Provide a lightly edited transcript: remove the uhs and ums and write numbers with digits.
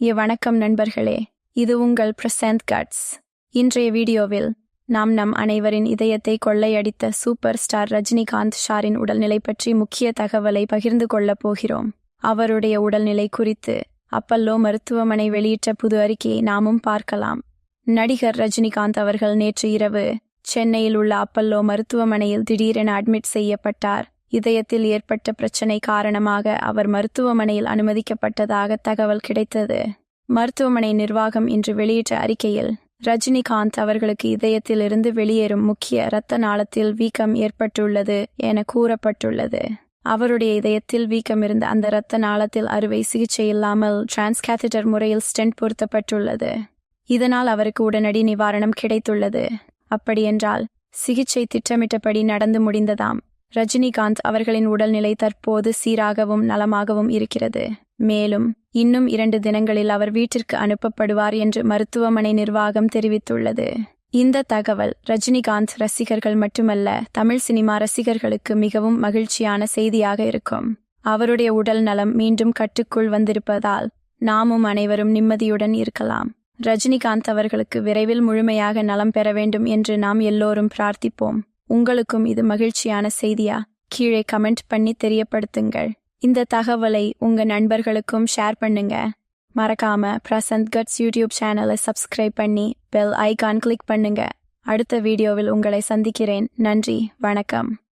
வணக்கம் நண்பர்களே, இது உங்கள் பிரசாந்த் கட்ஸ். இன்றைய வீடியோவில் நாம் நம் அனைவரின் இதயத்தை கொள்ளையடித்த சூப்பர் ஸ்டார் ரஜினிகாந்த் சாரின் உடல்நிலை பற்றி முக்கிய தகவலை பகிர்ந்து கொள்ளப் போகிறோம். அவருடைய உடல்நிலை குறித்து அப்பல்லோ மருத்துவமனை வெளியிட்ட புது அறிக்கையை நாமும் பார்க்கலாம். நடிகர் ரஜினிகாந்த் அவர்கள் நேற்று இரவு சென்னையில் உள்ள அப்பல்லோ மருத்துவமனையில் திடீரென அட்மிட் செய்யப்பட்டார். இதயத்தில் ஏற்பட்ட பிரச்சினை காரணமாக அவர் மருத்துவமனையில் அனுமதிக்கப்பட்டதாக தகவல் கிடைத்தது. மருத்துவமனை நிர்வாகம் இன்று வெளியிட்ட அறிக்கையில் ரஜினிகாந்த் அவர்களுக்கு இதயத்திலிருந்து வெளியேறும் முக்கிய இரத்த நாளத்தில் வீக்கம் ஏற்பட்டுள்ளது என கூறப்பட்டுள்ளது. அவருடைய இதயத்தில் வீக்கம் இருந்த அந்த இரத்த நாளத்தில் அறுவை சிகிச்சை இல்லாமல் டிரான்ஸ்கேத்தட்டர் முறையில் ஸ்டென்ட் பொருத்தப்பட்டுள்ளது. இதனால் அவருக்கு உடனடி நிவாரணம் கிடைத்துள்ளது. அப்படியென்றால் சிகிச்சை திட்டமிட்டபடி நடந்து முடிந்ததாம். ரஜினிகாந்த் அவர்களின் உடல்நிலை தற்போது சீராகவும் நலமாகவும் இருக்கிறது. மேலும் இன்னும் 2 தினங்களில் அவர் வீட்டிற்கு அனுப்பப்படுவார் என்று மருத்துவமனை நிர்வாகம் தெரிவித்துள்ளது. இந்த தகவல் ரஜினிகாந்த் ரசிகர்கள் மட்டுமல்ல, தமிழ் சினிமா ரசிகர்களுக்கு மிகவும் மகிழ்ச்சியான செய்தியாக இருக்கும். அவருடைய உடல் நலம் மீண்டும் கட்டுக்குள் வந்திருப்பதால் நாமும் அனைவரும் நிம்மதியுடன் இருக்கலாம். ரஜினிகாந்த் அவர்களுக்கு விரைவில் முழுமையாக நலம் பெற வேண்டும் என்று நாம் எல்லோரும் பிரார்த்திப்போம். உங்களுக்கும் இது மகிழ்ச்சியான செய்தியா? கீழே கமெண்ட் பண்ணி தெரியப்படுத்துங்கள். இந்த தகவலை உங்க நண்பர்களுக்கும் ஷேர் பண்ணுங்க. மறக்காம பிரசாந்த் கட்ஸ் யூடியூப் சேனலை சப்ஸ்கிரைப் பண்ணி பெல் ஐகான் கிளிக் பண்ணுங்க. அடுத்த வீடியோவில் உங்களை சந்திக்கிறேன். நன்றி, வணக்கம்.